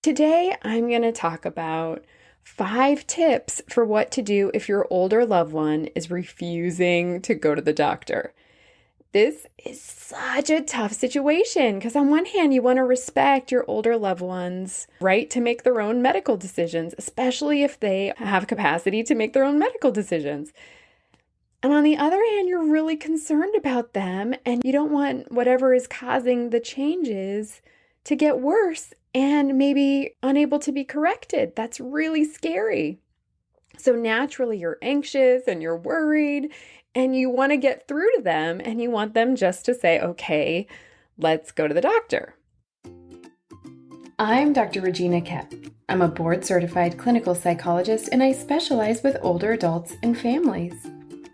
Today, I'm going to talk about 5 tips for what to do if your older loved one is refusing to go to the doctor. This is such a tough situation because, on one hand, you want to respect your older loved one's right to make their own medical decisions, especially if they have capacity to make their own medical decisions. And on the other hand, you're really concerned about them and you don't want whatever is causing the changes to get worse and maybe unable to be corrected. That's really scary. So naturally, you're anxious and you're worried and you want to get through to them and you want them just to say, okay, let's go to the doctor. I'm Dr. Regina Kep. I'm a board-certified clinical psychologist and I specialize with older adults and families.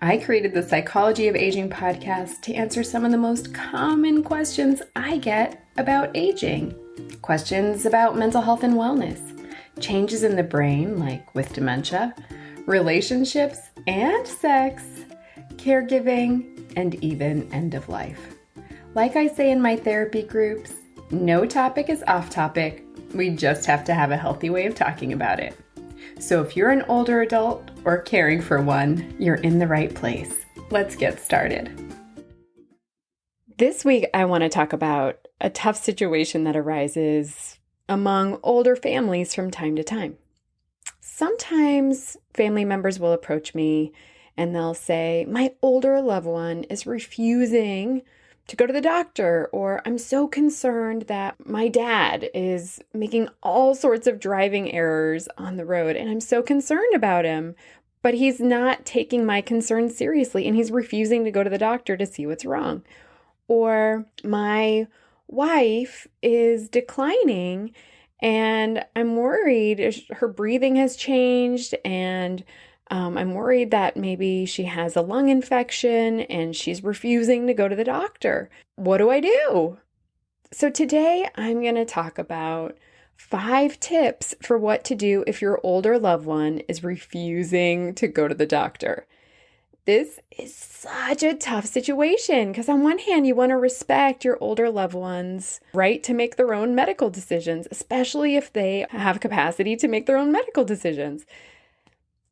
I created the Psychology of Aging podcast to answer some of the most common questions I get about aging. Questions about mental health and wellness, changes in the brain like with dementia, relationships and sex, caregiving, and even end of life. Like I say in my therapy groups, no topic is off topic. We just have to have a healthy way of talking about it. So if you're an older adult or caring for one, you're in the right place. Let's get started. This week, I want to talk about a tough situation that arises among older families from time to time. Sometimes family members will approach me and they'll say, my older loved one is refusing to go to the doctor, or I'm so concerned that my dad is making all sorts of driving errors on the road and I'm so concerned about him, but he's not taking my concerns seriously and he's refusing to go to the doctor to see what's wrong. Or my wife is declining and I'm worried her breathing has changed and I'm worried that maybe she has a lung infection and she's refusing to go to the doctor. What do I do? So today I'm going to talk about 5 tips for what to do if your older loved one is refusing to go to the doctor. This is such a tough situation because on one hand, you want to respect your older loved one's right to make their own medical decisions, especially if they have capacity to make their own medical decisions.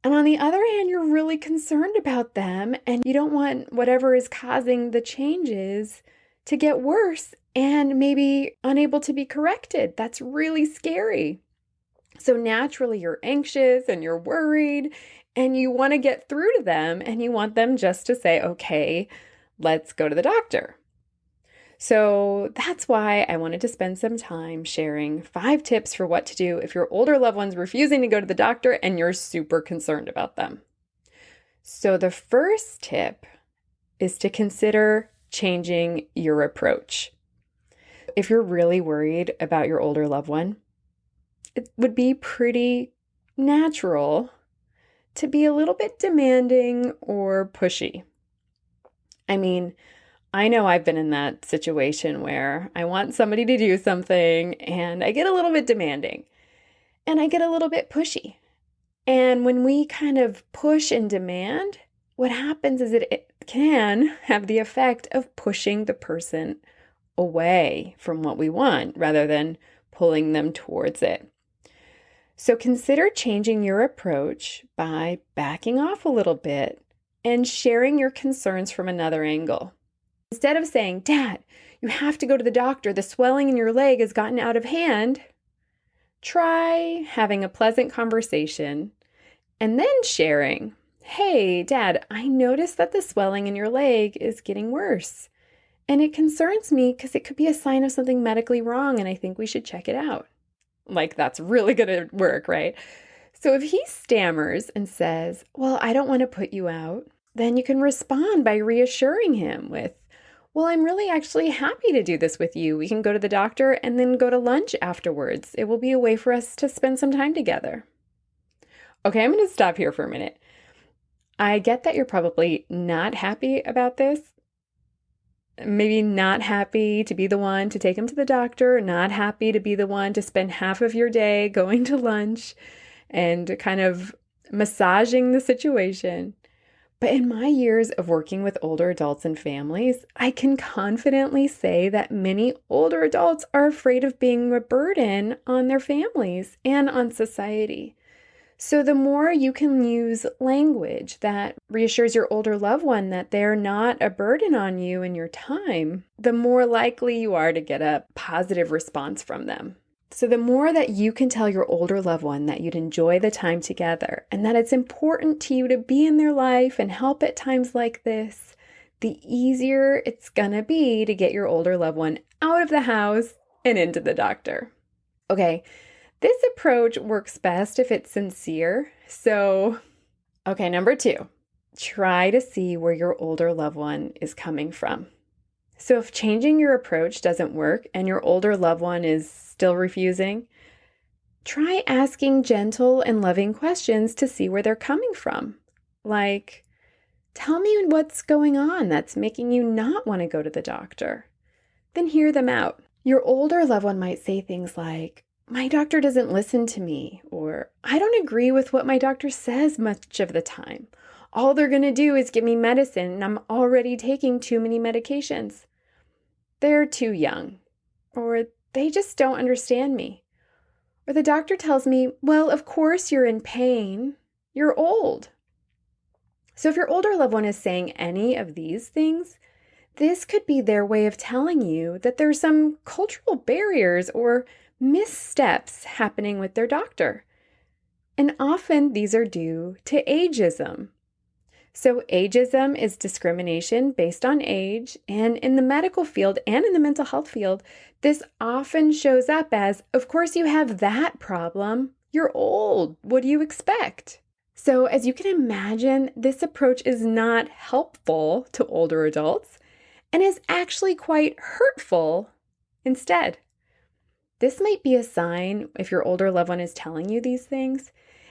And on the other hand, you're really concerned about them and you don't want whatever is causing the changes to get worse and maybe unable to be corrected. That's really scary. So naturally, you're anxious and you're worried and you want to get through to them and you want them just to say, okay, let's go to the doctor. So that's why I wanted to spend some time sharing 5 tips for what to do if your older loved one's refusing to go to the doctor and you're super concerned about them. So the first tip is to consider changing your approach. If you're really worried about your older loved one, it would be pretty natural to be a little bit demanding or pushy. I know I've been in that situation where I want somebody to do something and I get a little bit demanding and I get a little bit pushy. And when we kind of push and demand, what happens is it can have the effect of pushing the person away from what we want rather than pulling them towards it. So consider changing your approach by backing off a little bit and sharing your concerns from another angle. Instead of saying, Dad, you have to go to the doctor, the swelling in your leg has gotten out of hand, try having a pleasant conversation and then sharing, hey, Dad, I noticed that the swelling in your leg is getting worse. And it concerns me because it could be a sign of something medically wrong and I think we should check it out. Like, that's really going to work, right? So if he stammers and says, well, I don't want to put you out, then you can respond by reassuring him with, well, I'm really actually happy to do this with you. We can go to the doctor and then go to lunch afterwards. It will be a way for us to spend some time together. Okay, I'm going to stop here for a minute. I get that you're probably not happy about this. Maybe not happy to be the one to take him to the doctor, not happy to be the one to spend half of your day going to lunch and kind of massaging the situation. But in my years of working with older adults and families, I can confidently say that many older adults are afraid of being a burden on their families and on society. So the more you can use language that reassures your older loved one that they're not a burden on you and your time, the more likely you are to get a positive response from them. So the more that you can tell your older loved one that you'd enjoy the time together and that it's important to you to be in their life and help at times like this, the easier it's gonna be to get your older loved one out of the house and into the doctor. Okay, this approach works best if it's sincere. So, number 2, try to see where your older loved one is coming from. So if changing your approach doesn't work and your older loved one is still refusing, try asking gentle and loving questions to see where they're coming from. Like, tell me what's going on that's making you not want to go to the doctor. Then hear them out. Your older loved one might say things like, my doctor doesn't listen to me, or I don't agree with what my doctor says much of the time. All they're going to do is give me medicine, and I'm already taking too many medications. They're too young, or they just don't understand me. Or the doctor tells me, well, of course you're in pain. You're old. So if your older loved one is saying any of these things, this could be their way of telling you that there's some cultural barriers or missteps happening with their doctor. And often these are due to ageism. So ageism is discrimination based on age, and in the medical field and in the mental health field, this often shows up as, of course you have that problem, you're old, what do you expect? So as you can imagine, this approach is not helpful to older adults and is actually quite hurtful instead. This might be a sign, if your older loved one is telling you these things,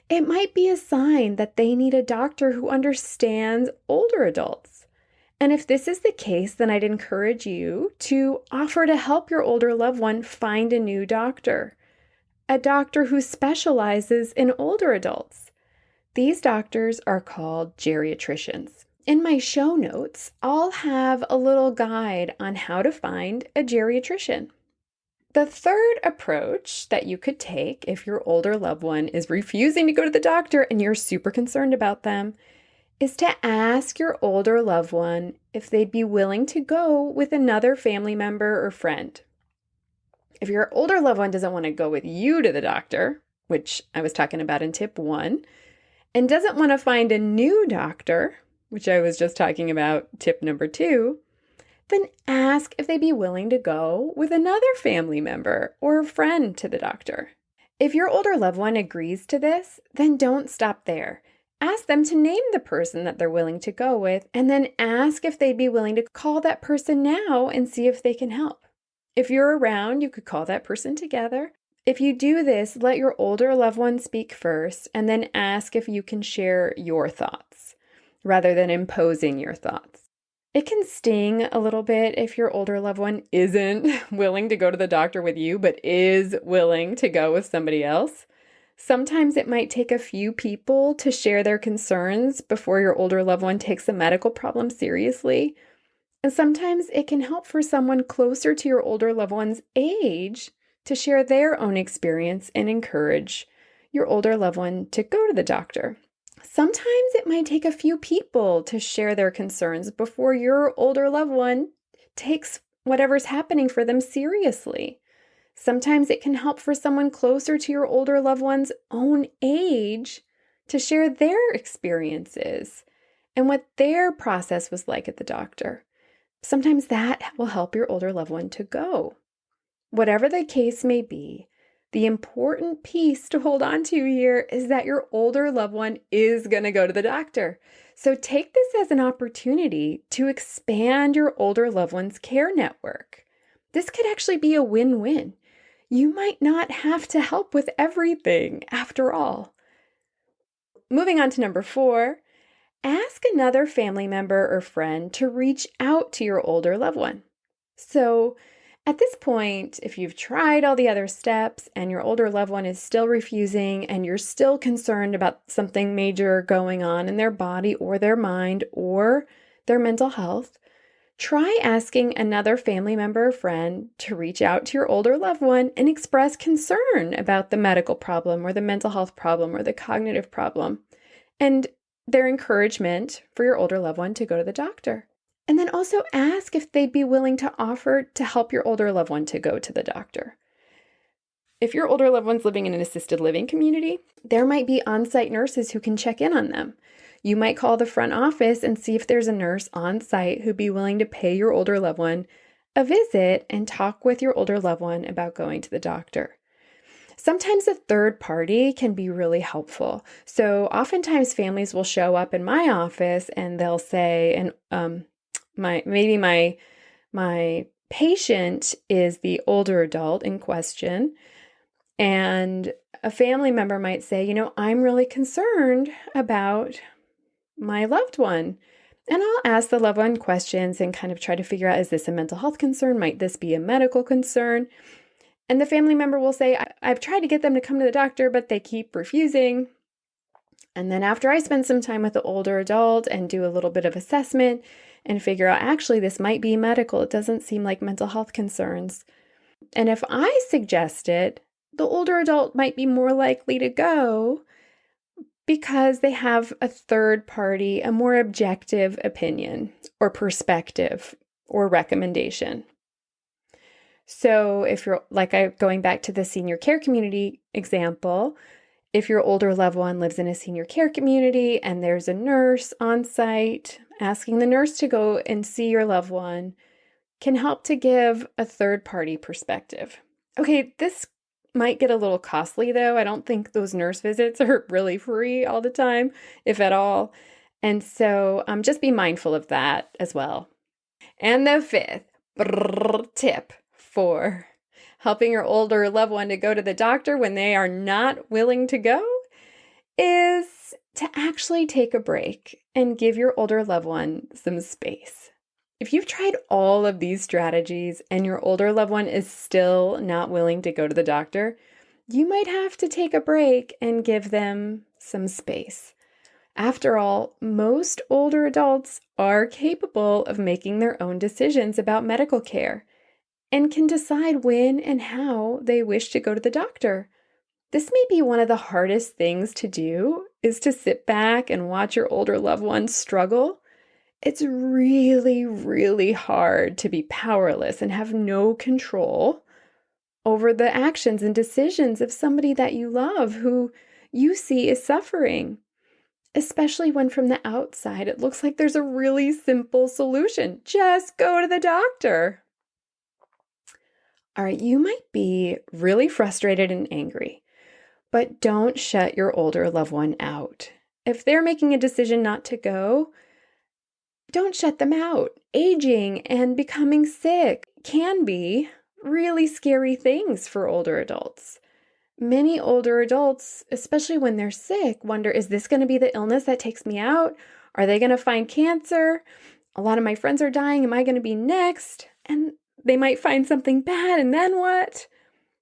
it might be a sign that they need a doctor who understands older adults. And if this is the case, then I'd encourage you to offer to help your older loved one find a new doctor, a doctor who specializes in older adults. These doctors are called geriatricians. In my show notes, I'll have a little guide on how to find a geriatrician. The third approach that you could take if your older loved one is refusing to go to the doctor and you're super concerned about them is to ask your older loved one if they'd be willing to go with another family member or friend. If your older loved one doesn't want to go with you to the doctor, which I was talking about in tip 1, and doesn't want to find a new doctor, which I was just talking about tip number 2, then ask if they'd be willing to go with another family member or a friend to the doctor. If your older loved one agrees to this, then don't stop there. Ask them to name the person that they're willing to go with, and then ask if they'd be willing to call that person now and see if they can help. If you're around, you could call that person together. If you do this, let your older loved one speak first, and then ask if you can share your thoughts, rather than imposing your thoughts. It can sting a little bit if your older loved one isn't willing to go to the doctor with you, but is willing to go with somebody else. Sometimes it might take a few people to share their concerns before your older loved one takes a medical problem seriously. And sometimes it can help for someone closer to your older loved one's age to share their own experience and encourage your older loved one to go to the doctor. Sometimes it might take a few people to share their concerns before your older loved one takes whatever's happening for them seriously. Sometimes it can help for someone closer to your older loved one's own age to share their experiences and what their process was like at the doctor. Sometimes that will help your older loved one to go. Whatever the case may be, the important piece to hold on to here is that your older loved one is going to go to the doctor. So take this as an opportunity to expand your older loved one's care network. This could actually be a win-win. You might not have to help with everything after all. Moving on to number 4, ask another family member or friend to reach out to your older loved one. So At this point, if you've tried all the other steps and your older loved one is still refusing and you're still concerned about something major going on in their body or their mind or their mental health, try asking another family member or friend to reach out to your older loved one and express concern about the medical problem or the mental health problem or the cognitive problem, and their encouragement for your older loved one to go to the doctor. And then also ask if they'd be willing to offer to help your older loved one to go to the doctor. If your older loved one's living in an assisted living community, there might be on-site nurses who can check in on them. You might call the front office and see if there's a nurse on site who'd be willing to pay your older loved one a visit and talk with your older loved one about going to the doctor. Sometimes a third party can be really helpful. So oftentimes families will show up in my office and they'll say, my patient is the older adult in question, and a family member might say, I'm really concerned about my loved one. And I'll ask the loved one questions and kind of try to figure out, is this a mental health concern? Might this be a medical concern? And the family member will say, I've tried to get them to come to the doctor, but they keep refusing. And then after I spend some time with the older adult and do a little bit of assessment and figure out, actually, this might be medical, it doesn't seem like mental health concerns. And if I suggest it, the older adult might be more likely to go because they have a third party, a more objective opinion or perspective or recommendation. So if you're going back to the senior care community example, if your older loved one lives in a senior care community and there's a nurse on site, asking the nurse to go and see your loved one can help to give a third-party perspective. Okay, this might get a little costly though. I don't think those nurse visits are really free all the time, if at all. And so just be mindful of that as well. And the fifth tip for helping your older loved one to go to the doctor when they are not willing to go is to actually take a break and give your older loved one some space. If you've tried all of these strategies and your older loved one is still not willing to go to the doctor, you might have to take a break and give them some space. After all, most older adults are capable of making their own decisions about medical care and can decide when and how they wish to go to the doctor. This may be one of the hardest things to do, is to sit back and watch your older loved one struggle. It's really, really hard to be powerless and have no control over the actions and decisions of somebody that you love who you see is suffering, especially when from the outside it looks like there's a really simple solution. Just go to the doctor. All right, you might be really frustrated and angry, but don't shut your older loved one out. If they're making a decision not to go, don't shut them out. Aging and becoming sick can be really scary things for older adults. Many older adults, especially when they're sick, wonder, is this going to be the illness that takes me out? Are they going to find cancer? A lot of my friends are dying. Am I going to be next? And they might find something bad, and then what?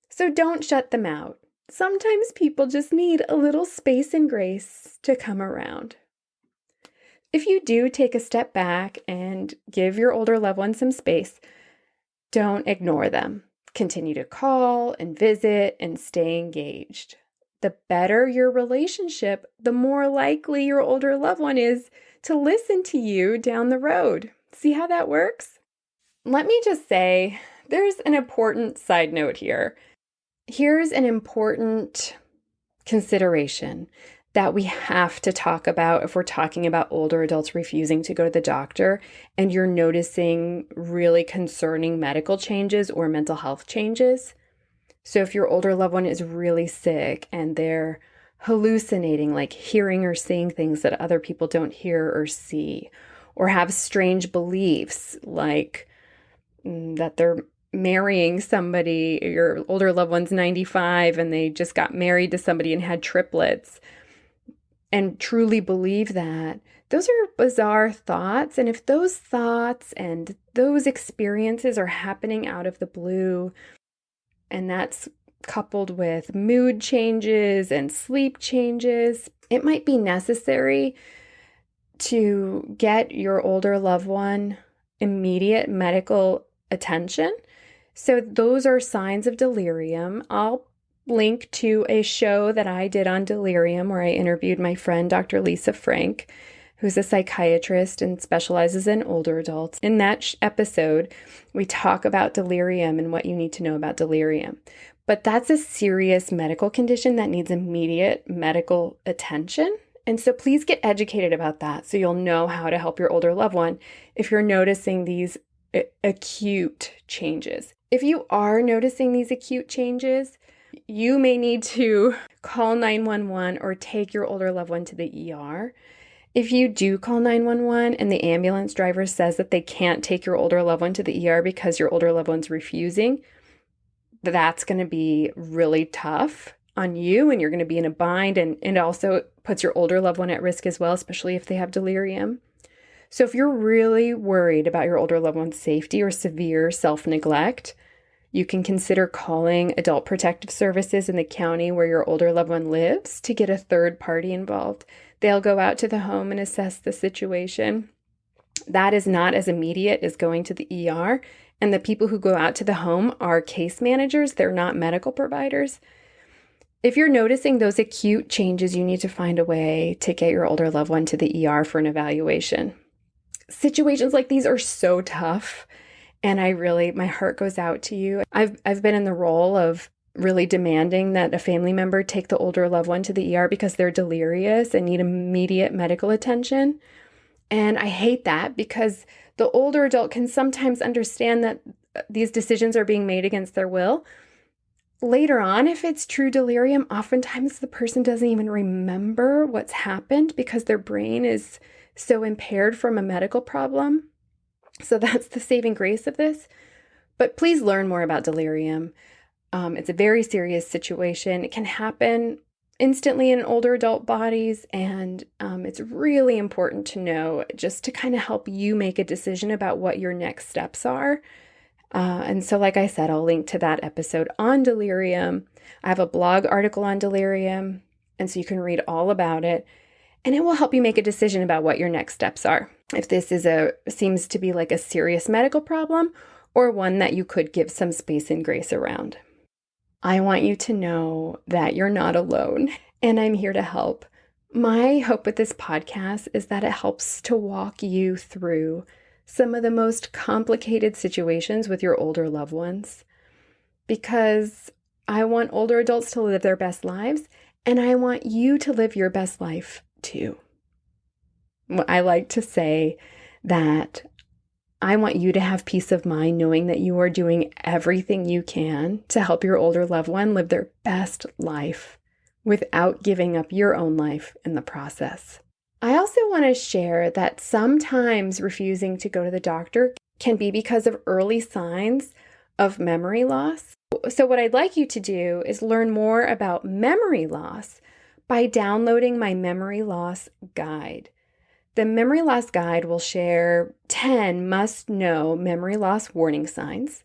So don't shut them out. Sometimes people just need a little space and grace to come around. If you do take a step back and give your older loved one some space, don't ignore them. Continue to call and visit and stay engaged. The better your relationship, the more likely your older loved one is to listen to you down the road. See how that works? Let me just say, there's an important side note here. Here's an important consideration that we have to talk about if we're talking about older adults refusing to go to the doctor and you're noticing really concerning medical changes or mental health changes. So if your older loved one is really sick and they're hallucinating, like hearing or seeing things that other people don't hear or see, or have strange beliefs like that they're marrying somebody, your older loved one's 95 and they just got married to somebody and had triplets, and truly believe that, Those are bizarre thoughts, and if those thoughts and those experiences are happening out of the blue, and that's coupled with mood changes and sleep changes, it might be necessary to get your older loved one immediate medical attention. So those are signs of delirium. I'll link to a show that I did on delirium where I interviewed my friend, Dr. Lisa Frank, who's a psychiatrist and specializes in older adults. In that episode, we talk about delirium and what you need to know about delirium. But that's a serious medical condition that needs immediate medical attention. And so please get educated about that so you'll know how to help your older loved one if you're noticing these acute changes. If you are noticing these acute changes, you may need to call 911 or take your older loved one to the ER. If you do call 911 and the ambulance driver says that they can't take your older loved one to the ER because your older loved one's refusing, that's going to be really tough on you, and you're going to be in a bind, and it also puts your older loved one at risk as well, especially if they have delirium. So if you're really worried about your older loved one's safety or severe self-neglect, you can consider calling Adult Protective Services in the county where your older loved one lives to get a third party involved. They'll go out to the home and assess the situation. That is not as immediate as going to the ER, and the people who go out to the home are case managers. They're not medical providers. If you're noticing those acute changes, you need to find a way to get your older loved one to the ER for an evaluation. Situations like these are so tough, and my heart goes out to you. I've been in the role of really demanding that a family member take the older loved one to the ER because they're delirious and need immediate medical attention. And I hate that because the older adult can sometimes understand that these decisions are being made against their will. Later on, if it's true delirium, oftentimes the person doesn't even remember what's happened because their brain is so impaired from a medical problem. So that's the saving grace of this. But please learn more about delirium. It's a very serious situation. It can happen instantly in older adult bodies, and it's really important to know just to kind of help you make a decision about what your next steps are. And so, like I said, I'll link to that episode on delirium. I have a blog article on delirium, and so you can read all about it, and it will help you make a decision about what your next steps are. If this seems to be like a serious medical problem or one that you could give some space and grace around. I want you to know that you're not alone, and I'm here to help. My hope with this podcast is that it helps to walk you through some of the most complicated situations with your older loved ones, because I want older adults to live their best lives, and I want you to live your best life too. I like to say that I want you to have peace of mind knowing that you are doing everything you can to help your older loved one live their best life without giving up your own life in the process. I also want to share that sometimes refusing to go to the doctor can be because of early signs of memory loss. So what I'd like you to do is learn more about memory loss by downloading my memory loss guide. The memory loss guide will share 10 must-know memory loss warning signs.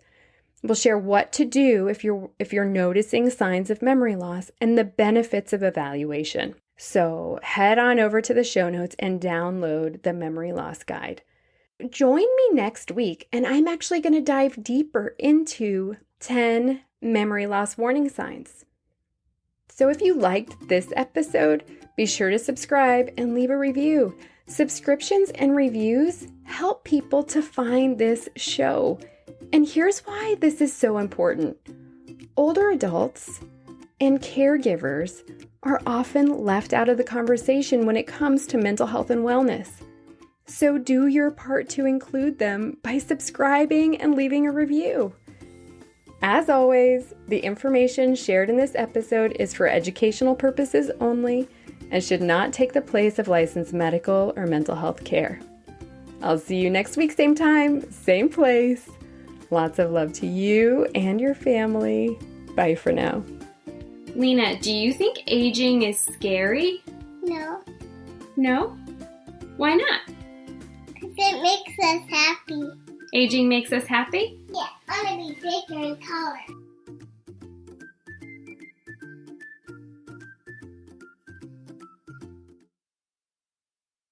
We'll share what to do if you're noticing signs of memory loss and the benefits of evaluation. So head on over to the show notes and download the memory loss guide. Join me next week, and I'm actually going to dive deeper into 10 memory loss warning signs. So if you liked this episode, be sure to subscribe and leave a review. Subscriptions and reviews help people to find this show. And here's why this is so important. Older adults and caregivers are often left out of the conversation when it comes to mental health and wellness. So do your part to include them by subscribing and leaving a review. As always, the information shared in this episode is for educational purposes only and should not take the place of licensed medical or mental health care. I'll see you next week, same time, same place. Lots of love to you and your family. Bye for now. Lena, do you think aging is scary? No. No? Why not? Because it makes us happy. Aging makes us happy? Yeah, I want to be bigger and taller.